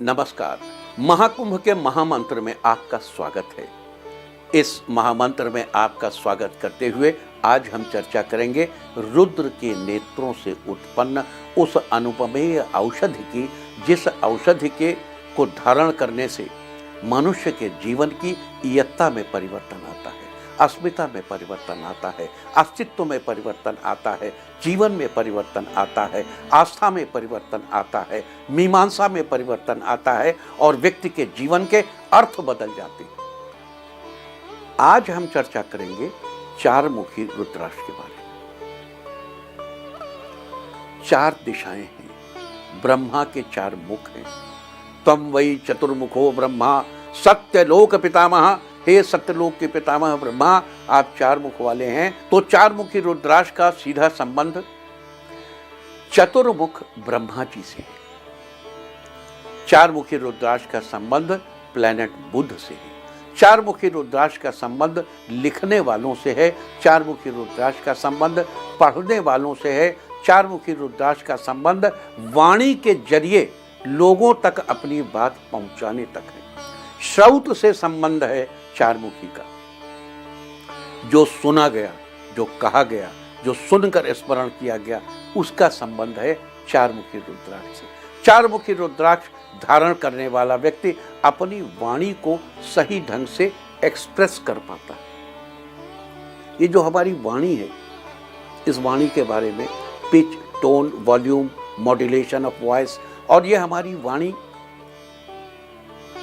नमस्कार। महाकुंभ के महामंत्र में आपका स्वागत है। इस महामंत्र में आपका स्वागत करते हुए आज हम चर्चा करेंगे रुद्र के नेत्रों से उत्पन्न उस अनुपमेय औषधि की, जिस औषधि के को धारण करने से मनुष्य के जीवन की इयत्ता में परिवर्तन आता है, अस्मिता में परिवर्तन आता है, अस्तित्व में परिवर्तन आता है, जीवन में परिवर्तन आता है, आस्था में परिवर्तन आता है, मीमांसा में परिवर्तन आता है और व्यक्ति के जीवन के अर्थ बदल जाते हैं। आज हम चर्चा करेंगे चार मुखी रुद्राक्ष के बारे में। चार दिशाएं हैं, ब्रह्मा के चार मुख हैं। त्वं वै चतुर्मुखो ब्रह्मा सत्यलोक पितामह, हे सत्यलोक के पितामह ब्रह्मा, आप चार मुख वाले हैं। तो चार मुखी रुद्राक्ष का सीधा संबंध चतुर्मुख ब्रह्मा जी से है। चार मुखी रुद्राक्ष का संबंध प्लैनेट बुध से है। चार मुखी रुद्राक्ष का संबंध लिखने वालों से है। चार मुखी रुद्राक्ष का संबंध पढ़ने वालों से है। चार मुखी रुद्राक्ष का संबंध वाणी के जरिए लोगों तक अपनी बात पहुंचाने तक है। श्रौत से संबंध है चार मुखी का। जो सुना गया, जो कहा गया, जो सुनकर स्मरण किया गया, उसका संबंध है चार मुखी रुद्राक्ष से। चार मुखी रुद्राक्ष धारण करने वाला व्यक्ति अपनी वाणी को सही ढंग से एक्सप्रेस कर पाता है। ये जो हमारी वाणी है, इस वाणी के बारे में pitch, tone, volume, modulation of voice, और ये हमारी वाणी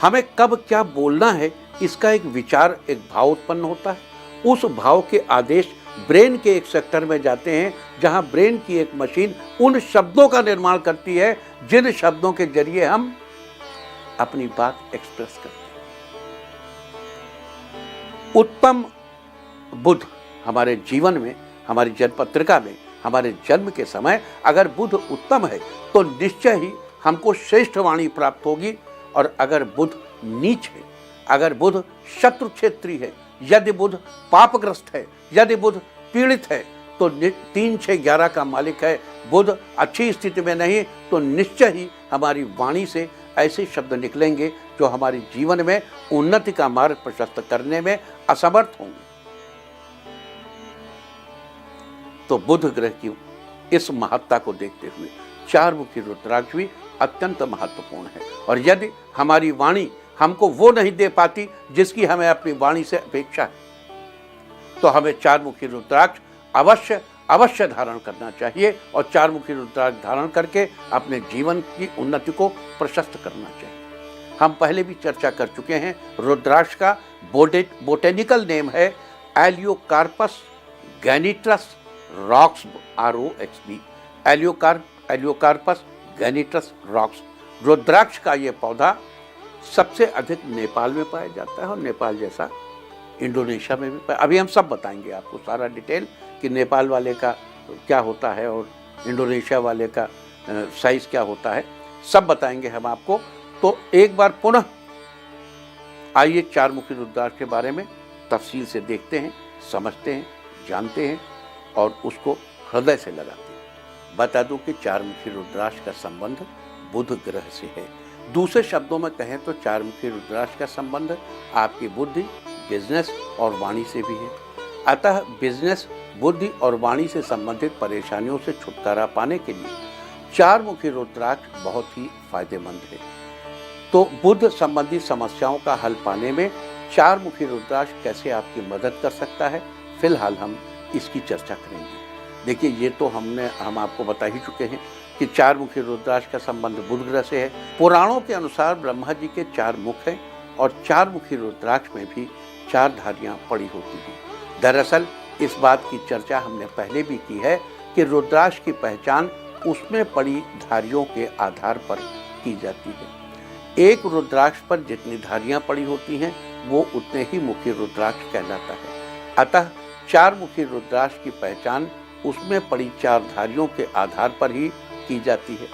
हमें कब क्या बोलना है, इसका एक विचार, एक भाव उत्पन्न होता है। उस भाव के आदेश ब्रेन के एक सेक्टर में जाते हैं, जहां ब्रेन की एक मशीन उन शब्दों का निर्माण करती है जिन शब्दों के जरिए हम अपनी बात एक्सप्रेस करते हैं। उत्तम बुध हमारे जीवन में, हमारी जन्मपत्रिका में, हमारे जन्म के समय अगर बुध उत्तम है तो निश्चय ही हमको श्रेष्ठ वाणी प्राप्त होगी। और अगर बुध नीच है, अगर बुध शत्रु क्षेत्री है, यदि बुध पापग्रस्त है, यदि बुध पीड़ित है, तो 3, 6, 11 का मालिक है, बुध अच्छी स्थिति में नहीं, तो निश्चय ही हमारी वाणी से ऐसे शब्द निकलेंगे जो हमारे जीवन में उन्नति का मार्ग प्रशस्त करने में असमर्थ होंगे। तो बुध ग्रह की इस महत्ता को देखते हुए चार मुखी रुद्राक्ष भी अत्यंत महत्वपूर्ण है। और यदि हमारी वाणी हमको वो नहीं दे पाती जिसकी हमें अपनी वाणी से अपेक्षा है, तो हमें चार मुखी रुद्राक्ष अवश्य धारण करना चाहिए और चार मुखी रुद्राक्ष धारण करके अपने जीवन की उन्नति को प्रशस्त करना चाहिए। हम पहले भी चर्चा कर चुके हैं, रुद्राक्ष का बोटेनिकल नेम है Elaeocarpus गैनिट्रस rocks, ROXB, Elaeocarpus गैनिट्रस rocks. रुद्राक्ष का ये पौधा सबसे अधिक नेपाल में पाया जाता है और नेपाल जैसा इंडोनेशिया में भी अभी हम सब बताएंगे आपको सारा डिटेल कि नेपाल वाले का क्या होता है और इंडोनेशिया वाले का साइज क्या होता है, सब बताएंगे हम आपको। तो एक बार पुनः आइए चार मुखी रुद्राक्ष के बारे में तफसील से देखते हैं, समझते हैं, जानते हैं और उसको हृदय से लगाते हैं। बता दूं कि चार मुखी रुद्राक्ष का संबंध बुध ग्रह से है। दूसरे शब्दों में कहें तो चार मुखी रुद्राक्ष का संबंध आपकी बुद्धि, बिजनेस और वाणी से भी है। अतः बिजनेस, बुद्धि और वाणी से संबंधित परेशानियों से छुटकारा पाने के लिए चार मुखी रुद्राक्ष बहुत ही फायदेमंद है। तो बुध संबंधी समस्याओं का हल पाने में चार मुखी रुद्राक्ष कैसे आपकी मदद कर सकता है, फिलहाल हम इसकी चर्चा करेंगे। देखिए, ये तो हम आपको बता ही चुके हैं कि चार मुखी रुद्राक्ष का संबंध बुध ग्रह से है। पुराणों के अनुसार ब्रह्मा जी के चार मुख हैं और चार मुखी रुद्राक्ष में भी चार धारियां पड़ी होती हैं। दरअसल इस बात की चर्चा हमने पहले भी की है कि रुद्राक्ष की पहचान उसमें पड़ी धारियों के आधार पर की जाती है। एक रुद्राक्ष पर जितनी धारियां पड़ी होती हैं वो उतने ही मुखी रुद्राक्ष कहलाता है। अतः चार मुखी रुद्राक्ष की पहचान उसमें पड़ी चार धारियों के आधार पर ही की जाती है।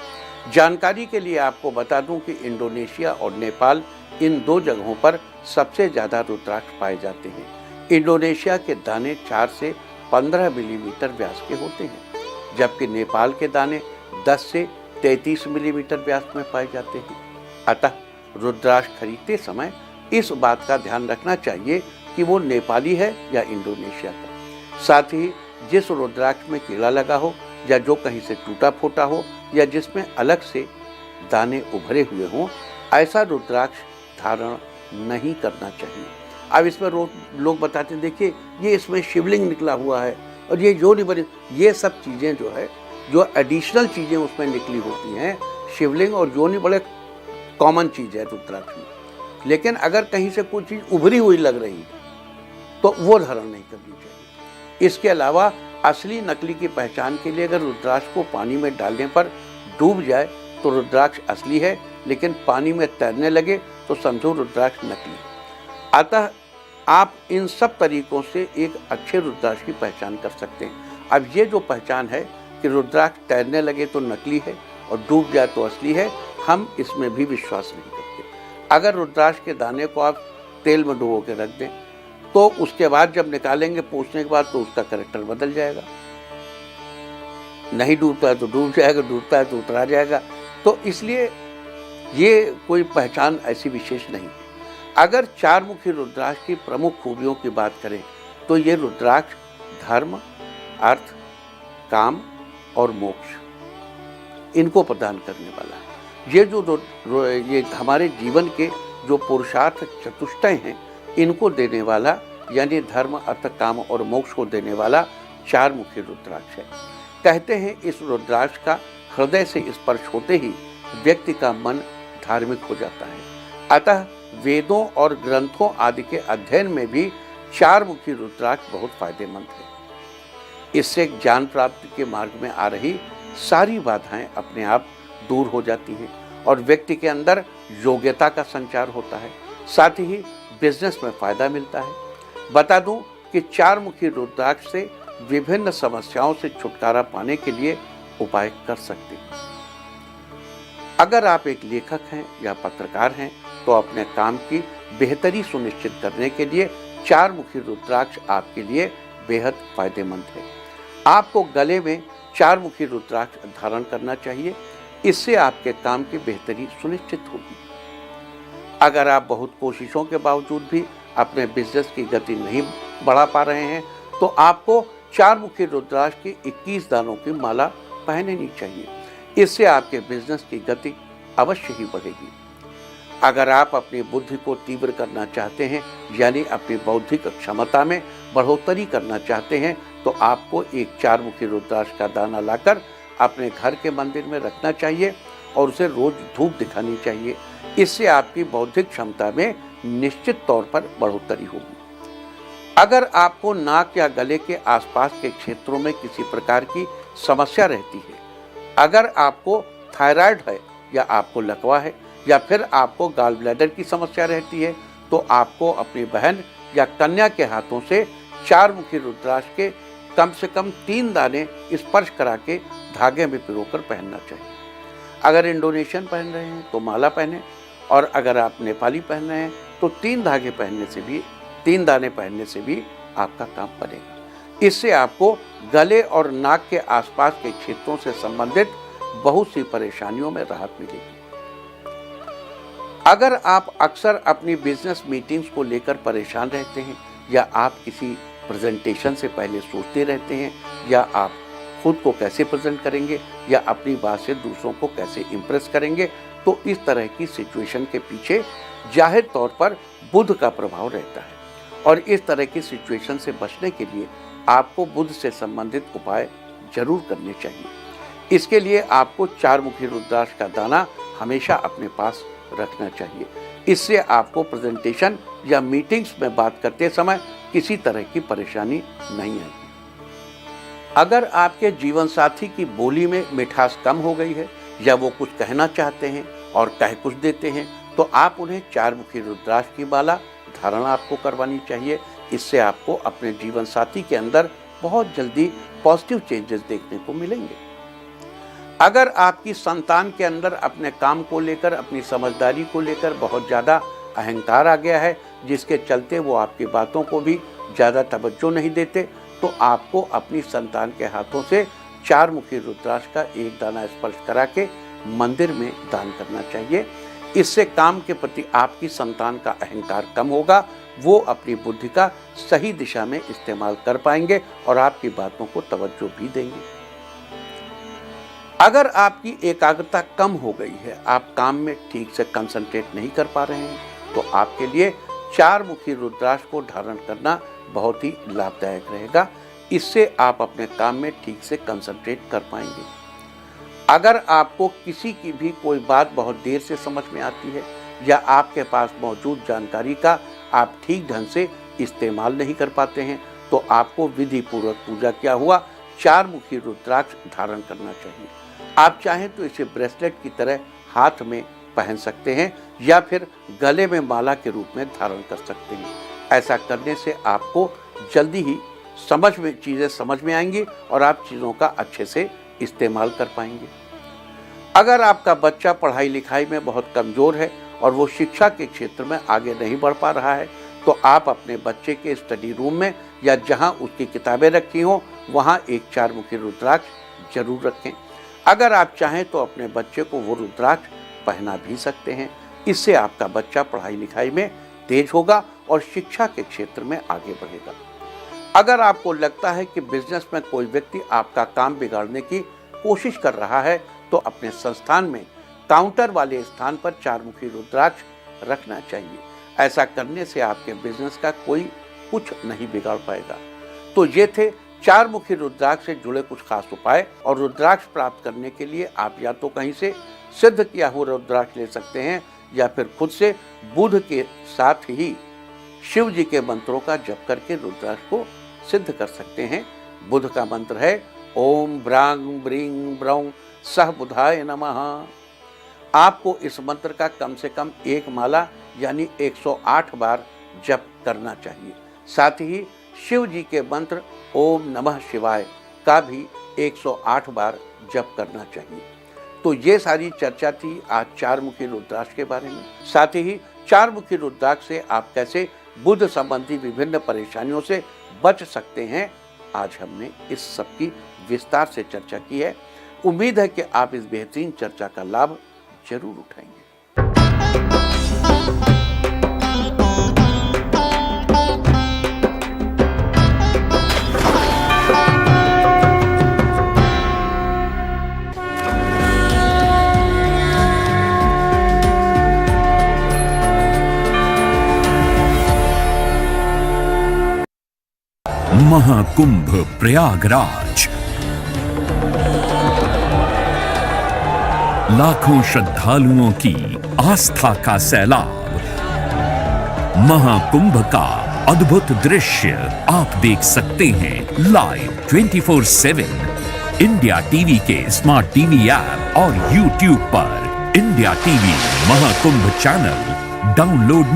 जानकारी के लिए आपको बता दूं कि इंडोनेशिया और नेपाल, इन दो जगहों पर सबसे ज़्यादा रुद्राक्ष पाए जाते हैं। इंडोनेशिया के दाने 4 से 15 मिलीमीटर व्यास के होते हैं, जबकि नेपाल के दाने 10 से 33 मिलीमीटर व्यास में पाए जाते हैं। अतः रुद्राक्ष खरीदते समय इस बात का ध्यान रखना चाहिए कि वो नेपाली है या इंडोनेशिया का। साथ ही जिस रुद्राक्ष में कीड़ा लगा हो या जो कहीं से टूटा फूटा हो या जिसमें अलग से दाने उभरे हुए हों, ऐसा रुद्राक्ष धारण नहीं करना चाहिए। अब इसमें लोग बताते हैं, देखिए ये इसमें शिवलिंग निकला हुआ है और ये जो नहीं बने, ये सब चीज़ें जो है, जो एडिशनल चीज़ें उसमें निकली होती हैं, शिवलिंग और योनि बड़े कॉमन चीज़ है रुद्राक्ष में। लेकिन अगर कहीं से कोई चीज़ उभरी हुई लग रही है तो वो धारण नहीं करनी चाहिए। इसके अलावा असली नकली की पहचान के लिए अगर रुद्राक्ष को पानी में डालने पर डूब जाए तो रुद्राक्ष असली है, लेकिन पानी में तैरने लगे तो समझो रुद्राक्ष नकली है। अतः आप इन सब तरीकों से एक अच्छे रुद्राक्ष की पहचान कर सकते हैं। अब ये जो पहचान है कि रुद्राक्ष तैरने लगे तो नकली है और डूब जाए तो असली है, हम इसमें भी विश्वास नहीं करते। अगर रुद्राक्ष के दाने को आप तेल में डुबो के रख दें तो उसके बाद जब निकालेंगे पोंछने के बाद तो उसका कैरेक्टर बदल जाएगा। नहीं डूबता है तो डूब जाएगा, डूबता है तो उतरा जाएगा। तो इसलिए ये कोई पहचान ऐसी विशेष नहीं है। अगर चार मुखी रुद्राक्ष की प्रमुख खूबियों की बात करें तो ये रुद्राक्ष धर्म, अर्थ, काम और मोक्ष इनको प्रदान करने वाला है। ये हमारे जीवन के जो पुरुषार्थ चतुष्टय हैं इनको देने वाला, यानी धर्म, अर्थ, काम और मोक्ष को देने वाला चार मुखी रुद्राक्ष है। कहते हैं इस रुद्राक्ष का हृदय से स्पर्श होते ही व्यक्ति का मन धार्मिक हो जाता है। अतः वेदों और ग्रंथों आदि के अध्ययन में भी चार मुखी रुद्राक्ष बहुत फायदेमंद है। इससे ज्ञान प्राप्ति के मार्ग में आ रही सारी बाधाएं अपने आप दूर हो जाती हैं और व्यक्ति के अंदर योग्यता का संचार होता है। साथ ही बिजनेस में फायदा मिलता है। बता दूं कि चार मुखी रुद्राक्ष से विभिन्न समस्याओं से छुटकारा पाने के लिए उपाय कर सकते हैं। अगर आप एक लेखक हैं या पत्रकार हैं तो अपने काम की बेहतरी सुनिश्चित करने के लिए चार मुखी रुद्राक्ष आपके लिए बेहद फायदेमंद है। आपको गले में चार मुखी रुद्राक्ष धारण करना चाहिए। इससे आपके काम की बेहतरी सुनिश्चित होगी। अगर आप बहुत कोशिशों के बावजूद भी अपने बिजनेस की गति नहीं बढ़ा पा रहे हैं तो आपको चार मुखी रुद्राक्ष की 21 दानों की माला पहननी चाहिए। इससे आपके बिजनेस की गति अवश्य ही बढ़ेगी। अगर आप अपनी बुद्धि को तीव्र करना चाहते हैं, यानी अपनी बौद्धिक क्षमता में बढ़ोतरी करना चाहते हैं, तो आपको एक चार मुखी रुद्राक्ष का दाना लाकर अपने घर के मंदिर में रखना चाहिए और उसे रोज धूप दिखानी चाहिए। इससे आपकी बौद्धिक क्षमता में निश्चित तौर पर बढ़ोतरी होगी। अगर आपको नाक या गले के आसपास के क्षेत्रों में किसी प्रकार की समस्या रहती है, अगर आपको थायराइड है या आपको लकवा है या फिर आपको गॉल ब्लैडर की समस्या रहती है, तो आपको अपनी बहन या कन्या के हाथों से चार मुखी रुद्राक्ष के कम से कम 3 दाने स्पर्श करा के धागे में पिरोकर पहनना चाहिए। अगर इंडोनेशियन पहन रहे हैं तो माला पहने, और अगर आप नेपाली पहन रहे हैं तो 3 धागे पहनने से भी, 3 दाने पहनने से भी आपका काम बनेगा। इससे आपको गले और नाक के आसपास के क्षेत्रों से संबंधित बहुत सी परेशानियों में राहत मिलेगी। अगर आप अक्सर अपनी बिजनेस मीटिंग्स को लेकर परेशान रहते हैं, या आप किसी प्रेजेंटेशन से पहले सोचते रहते हैं, या आप खुद को कैसे प्रेजेंट करेंगे या अपनी बात से दूसरों को कैसे इम्प्रेस करेंगे, तो इस तरह की सिचुएशन के पीछे जाहिर तौर पर बुध का प्रभाव रहता है। और इस तरह की सिचुएशन से बचने के लिए आपको बुध से संबंधित उपाय जरूर करने चाहिए। इसके लिए आपको चार मुखी रुद्राक्ष का दाना हमेशा अपने पास रखना चाहिए। इससे आपको प्रेजेंटेशन या मीटिंग्स में बात करते समय किसी तरह की परेशानी नहीं आएगी। अगर आपके जीवन साथी की बोली में मिठास कम हो गई है, या वो कुछ कहना चाहते हैं और कह कुछ देते हैं, तो आप उन्हें चार मुखी रुद्राक्ष की माला धारण आपको करवानी चाहिए। इससे आपको अपने जीवन साथी के अंदर बहुत जल्दी पॉजिटिव चेंजेस देखने को मिलेंगे। अगर आपकी संतान के अंदर अपने काम को लेकर, अपनी समझदारी को लेकर बहुत ज़्यादा अहंकार आ गया है, जिसके चलते वो आपकी बातों को भी ज़्यादा तवज्जो नहीं देते, तो आपको अपनी संतान के हाथों से चार मुखी रुद्राक्ष का एक दाना स्पर्श करा के मंदिर में दान करना चाहिए। इससे काम के प्रति आपकी संतान का अहंकार कम होगा, वो अपनी बुद्धि का सही दिशा में इस्तेमाल कर पाएंगे और आपकी बातों को तवज्जो भी देंगे। अगर आपकी एकाग्रता कम हो गई है, आप काम में ठीक से कंसंट्रेट नहीं कर पा रहे हैं, तो आपके लिए 4 मुखी रुद्राक्ष को धारण करना बहुत ही लाभदायक रहेगा। इससे आप अपने काम में ठीक से कंसंट्रेट कर पाएंगे। अगर आपको किसी की भी कोई बात बहुत देर से समझ में आती है या आपके पास मौजूद जानकारी का आप ठीक ढंग से इस्तेमाल नहीं कर पाते हैं, तो आपको विधि पूर्वक पूजा किया हुआ 4 मुखी रुद्राक्ष धारण करना चाहिए। आप चाहें तो इसे ब्रेसलेट की तरह हाथ में पहन सकते हैं या फिर गले में माला के रूप में धारण कर सकते हैं। ऐसा करने से आपको जल्दी ही चीज़ें समझ में आएंगी और आप चीज़ों का अच्छे से इस्तेमाल कर पाएंगे। अगर आपका बच्चा पढ़ाई लिखाई में बहुत कमज़ोर है और वो शिक्षा के क्षेत्र में आगे नहीं बढ़ पा रहा है, तो आप अपने बच्चे के स्टडी रूम में या जहां उसकी किताबें रखी हों वहां एक 4 मुखी रुद्राक्ष जरूर रखें। अगर आप चाहें तो अपने बच्चे को वो रुद्राक्ष पहना भी सकते हैं। इससे आपका बच्चा पढ़ाई लिखाई में तेज होगा और शिक्षा के क्षेत्र में आगे बढ़ेगा। अगर आपको लगता है कि बिजनेस में कोई व्यक्ति आपका काम बिगाड़ने की कोशिश कर रहा है, तो अपने संस्थान में काउंटर वाले स्थान पर 4 मुखी रुद्राक्ष रखना चाहिए। ऐसा करने से आपके बिजनेस का कोई कुछ नहीं बिगाड़ पाएगा। तो ये थे 4 मुखी रुद्राक्ष से जुड़े कुछ खास उपाय। और रुद्राक्ष प्राप्त करने के लिए आप या तो कहीं से सिद्ध किया हुआ रुद्राक्ष ले सकते हैं या फिर खुद से बुध के साथ ही शिव जी के मंत्रों का जप करके रुद्राक्ष को सिद्ध कर सकते हैं। बुध का मंत्र है ओम ब्रांग ब्रींग ब्रौं सह बुधाय नमः। आपको इस मंत्र का कम से कम 1 माला यानी 108 बार जप करना चाहिए। साथ ही शिव जी के मंत्र ओम नमः शिवाय का भी 108 बार जप करना चाहिए। तो ये सारी चर्चा थी आज 4 मुखी रुद्राक्ष के बारे में। साथ ही 4 मुखी रुद्राक्ष से आप कैसे बुध संबंधी विभिन्न परेशानियों से बच सकते हैं, आज हमने इस सब की विस्तार से चर्चा की है। उम्मीद है कि आप इस बेहतरीन चर्चा का लाभ जरूर उठाएंगे। महाकुंभ प्रयागराज, लाखों श्रद्धालुओं की आस्था का सैलाब। महाकुंभ का अद्भुत दृश्य आप देख सकते हैं लाइव 24/7 इंडिया टीवी के स्मार्ट टीवी ऐप और YouTube पर India TV Mahakumbh channel download now.